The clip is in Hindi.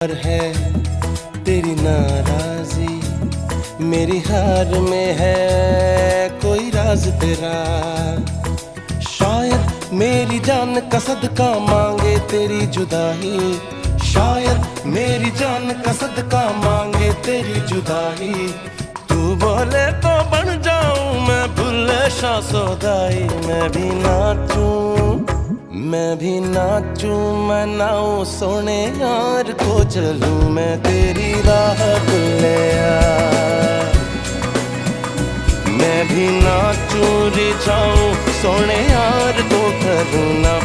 पर है तेरी नाराजी, मेरी हार में है कोई राज तेरा। शायद मेरी जान का सदका मांगे तेरी जुदाई, शायद मेरी जान का सदका मांगे तेरी जुदाई। तू बोले तो बन जाऊं मैं भुल्ले शाह सौदाई। मैं भी नाचूं, मैं नाऊं सोने यार को चलूं मैं तेरी राह भुल्लिया। मैं भी नाचूं रिझाऊं सोने यार को करूं ना।